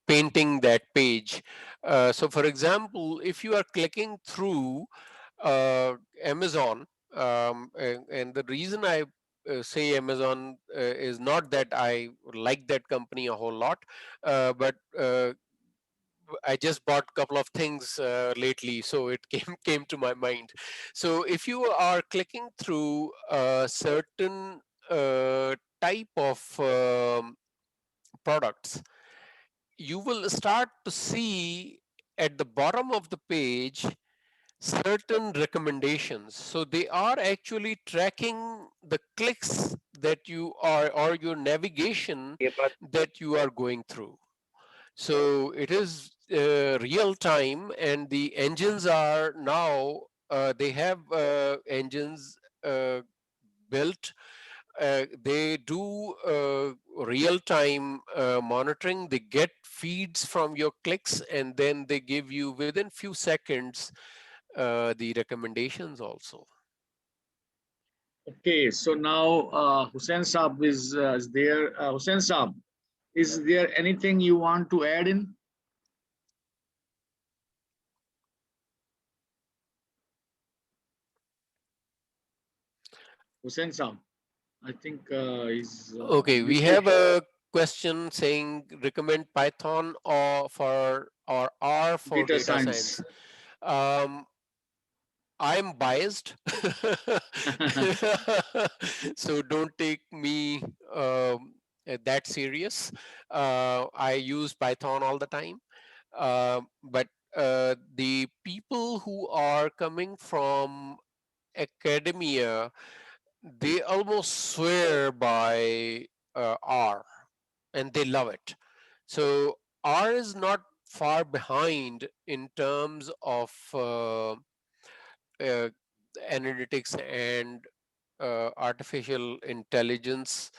painting that page. So for example, if you are clicking through Amazon, and the reason I say Amazon is not that I like that company a whole lot, but I just bought a couple of things lately, so it came to my mind. So if you are clicking through a certain type of products, you will start to see at the bottom of the page certain recommendations. So they are actually tracking the clicks that you are, or your navigation that you are going through. So it is real time, and the engines are now, they have engines built. They do real time monitoring. They get feeds from your clicks, and then they give you within few seconds the recommendations also. Okay, so now Hussain Saab is there. Hussain Saab, is there anything you want to add in? Hussain Saab, I think he's Okay, we muted. have a question saying recommend Python or R for Data data science. science. Um, I'm biased, so don't take me that serious. I use Python all the time, but the people who are coming from academia, they almost swear by R, and they love it. So R is not far behind in terms of uh, analytics and artificial intelligence,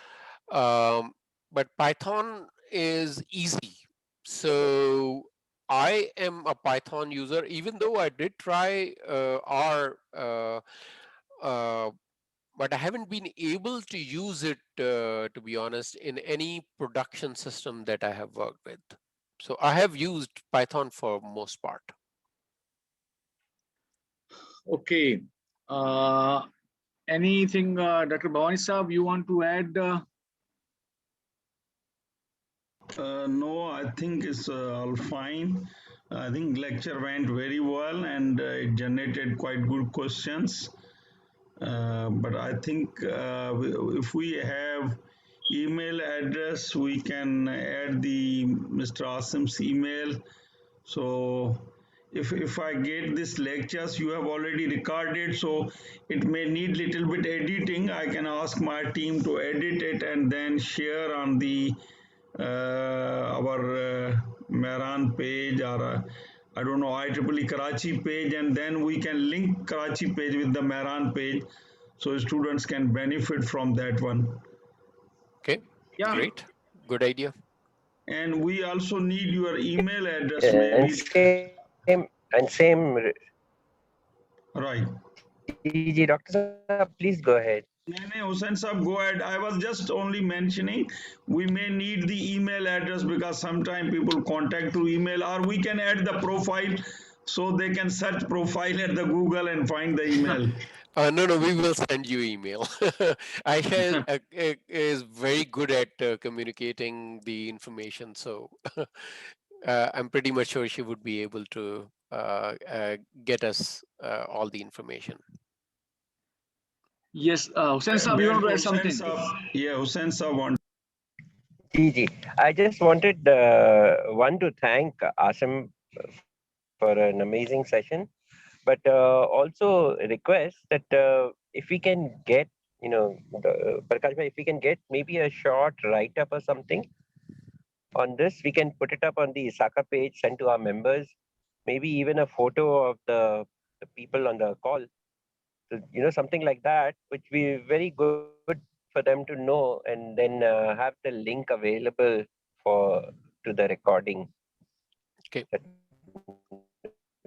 but Python is easy. So I am a Python user, even though I did try R, uh, but I haven't been able to use it, to be honest, in any production system that I have worked with. So I have used Python for most part. Okay. Anything, Dr. Bhavani Saab, you want to add? No, I think it's all fine. I think lecture went very well and it generated quite good questions. But I think if we have email address, we can add the Mr. Asim's email. So if I get these lectures, you have already recorded, so it may need little bit editing. I can ask my team to edit it and then share on the our Mehran page, or I don't know, IEEE Karachi page, and then we can link Karachi page with the Mehran page, so students can benefit from that one. Okay, Yeah. great, good idea. And we also need your email address, Yeah, maybe. and same, Right. TG, Dr. Saab, please go ahead. Hussain Saab, go ahead. I was just only mentioning we may need the email address because sometimes people contact through email, or we can add the profile so they can search profile at the Google and find the email. No, we will send you email. Aisha is very good at communicating the information, so I'm pretty much sure she would be able to get us all the information. Yes, Hussain Saab, you want to add something? Hussain Saab want. TG, I just wanted to thank Asim for an amazing session, but also request that if we can get, Prakash bhai, if we can get maybe a short write-up or something on this, we can put it up on the ISACA page, send to our members, maybe even a photo of the people on the call. So, something like that, which will be very good for them to know, and then have the link available for to the recording. Okay. That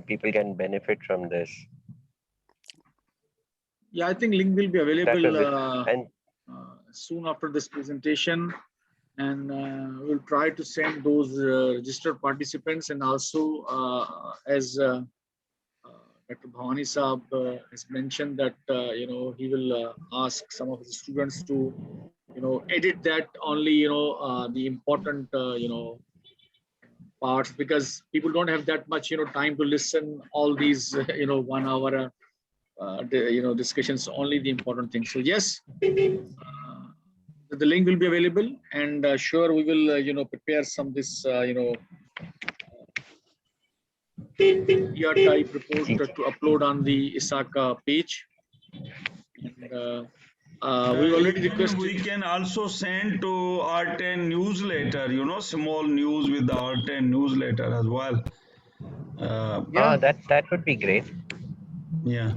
people can benefit from this. Yeah, I think link will be That was available it. And soon after this presentation, and we'll try to send those registered participants, and also as Dr. Bhavani Saab has mentioned that he will ask some of the students to edit that only the important parts, because people don't have that much time to listen all these 1 hour discussions, only the important things. So yes, the link will be available, and sure we will prepare some this PR type report to upload on the ISACA page. And we've already Even requested. we can also send to R10 newsletter, small news with the R10 newsletter as well. Yeah. that would be great. Yeah.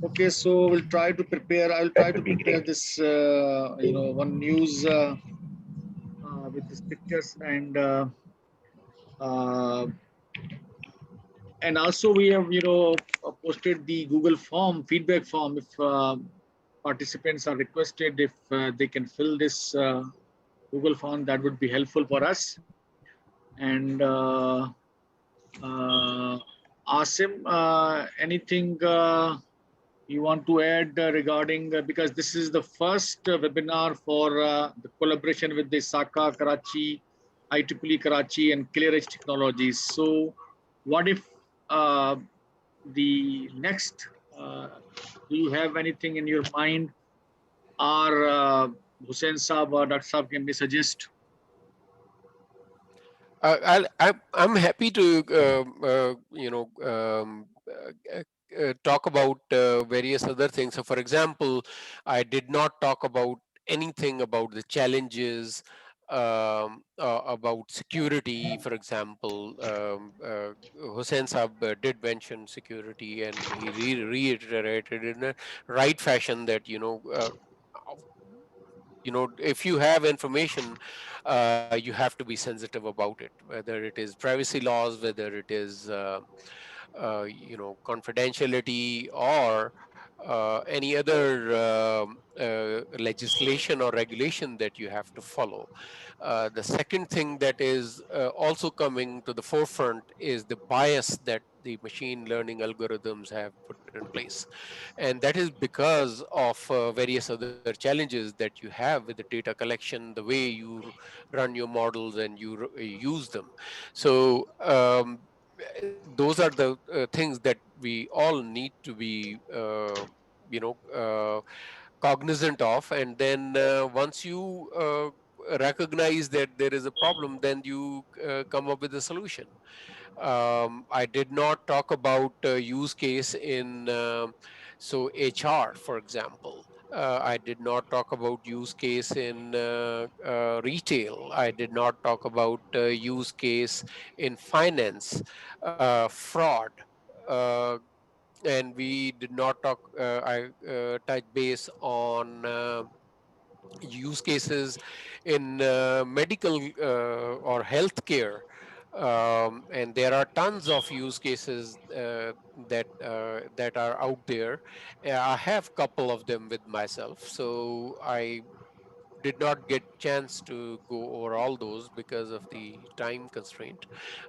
Okay, so we'll try to prepare. I'll That try to would be prepare great. this, one news with these pictures, uh, and also we have posted the Google form, feedback form. If participants are requested, if they can fill this Google form, that would be helpful for us. And Asim, anything you want to add regarding, because this is the first webinar for the collaboration with the ISACA Karachi, IEEE Karachi, and ClearEdge Technologies. So what if the next, do you have anything in your mind, or Hussain Saab or Dr. Saab can be suggest? I'm happy to talk about various other things. So, for example, I did not talk about anything about the challenges about security. For example, Hussain Saab did mention security, and he reiterated in a right fashion that if you have information, you have to be sensitive about it, whether it is privacy laws, whether it is confidentiality, or any other legislation or regulation that you have to follow. The second thing that is also coming to the forefront is the bias that the machine learning algorithms have put in place, and that is because of various other challenges that you have with the data collection, the way you run your models and you use them. So those are the things that we all need to be you know uh, cognizant of. And then once you recognize that there is a problem, then you come up with a solution. I did not talk about use case in so HR, for example. I did not talk about use case in retail. I did not talk about use case in finance, fraud, uh, and we did not talk. I touch base on use cases in medical or healthcare, and there are tons of use cases that are out there. I have couple of them with myself, so I did not get chance to go over all those because of the time constraint,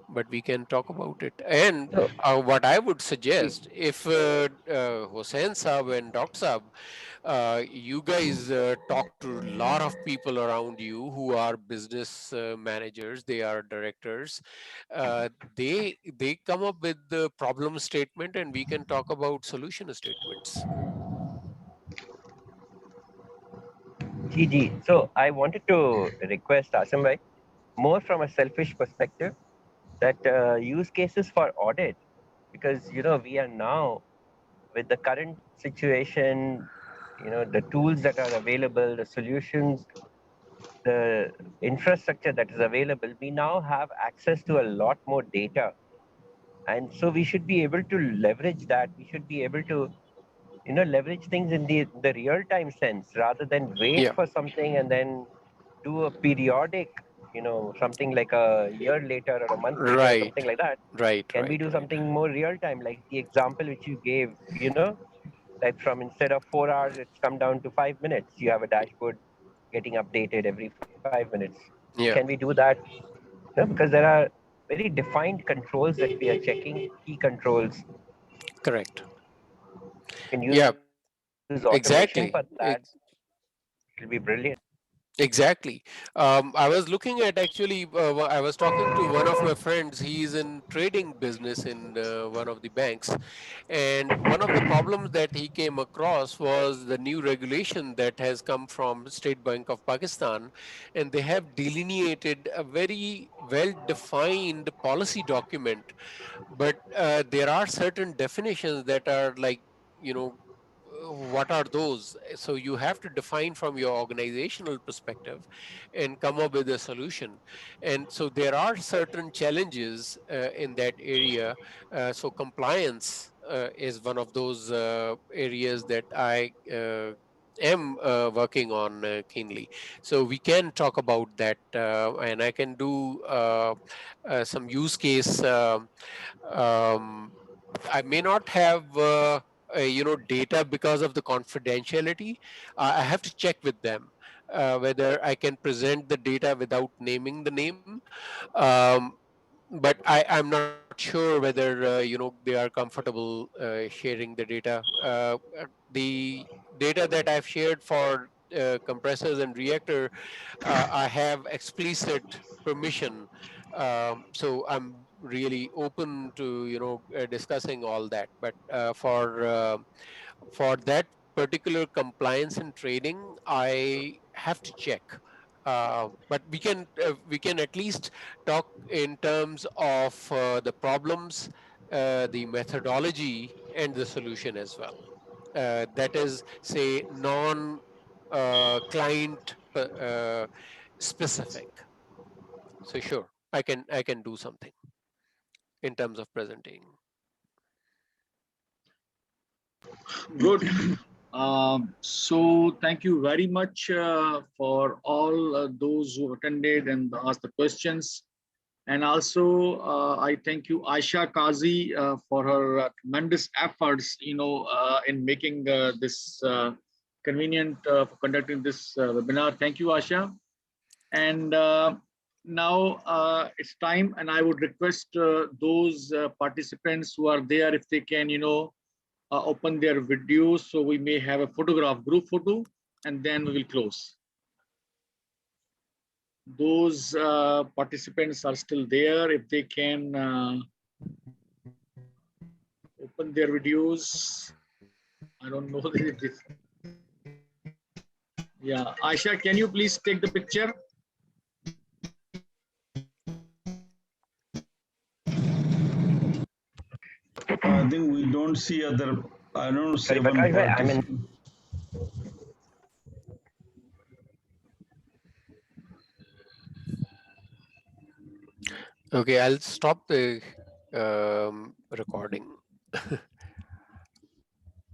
but we can talk about it. And So, what I would see, suggest, if Hussain Saab and Dr. Saab, you guys talk to a lot of people around you who are business managers, they are directors. They come up with the problem statement, and we can talk about solution statements. GG. So I wanted to request Asim bhai, more from a selfish perspective, that use cases for audit, because we are now with the current situation, the tools that are available, the solutions, the infrastructure that is available, we now have access to a lot more data. And so we should be able to leverage that. We should be able to, leverage things in the real-time sense rather than wait Yeah. for something and then do a periodic, something like a year later or a month later, Right. something like that. Right. Can we Right. do Right. something more real-time, like the example which you gave, like from instead of 4 hours, it's come down to 5 minutes. You have a dashboard getting updated every 5 minutes. Yeah. Can we do that? Because there are very defined controls that we are checking, key controls. Correct. You can use Yeah. automation for that. Exactly. It'll be brilliant. Exactly. I was looking at actually, I was talking to one of my friends. He's in trading business in one of the banks. And one of the problems that he came across was the new regulation that has come from State Bank of Pakistan. And they have delineated a very well defined policy document. But there are certain definitions that are like, you know, what are those? So you have to define from your organizational perspective and come up with a solution. And so there are certain challenges in that area. So compliance is one of those areas that I am working on keenly. So we can talk about that, and I can do some use case. I may not have data because of the confidentiality. I have to check with them whether I can present the data without naming the name. Um, but I'm not sure whether they are comfortable sharing the data. The data that I've shared for compressors and reactor, I have explicit permission. So I'm really open to discussing all that. But for that particular compliance and training, I have to check. But we can at least talk in terms of the problems, the methodology, and the solution as well. That is, say, non client specific. So sure, I can do something in terms of presenting. Good. So thank you very much for all those who attended and asked the questions. And also, I thank you, Aisha Kazi, for her tremendous efforts, in making this convenient for conducting this webinar. Thank you, Aisha. And now it's time, and I would request those participants who are there, if they can, open their videos, so we may have a photograph, group photo, and then we will close. Those participants are still there. If they can open their videos. I don't know. Yeah, Aisha, can you please take the picture? I think we don't see other. I don't see Sorry, one Prakash bhai, participant. Okay, I'll stop the recording.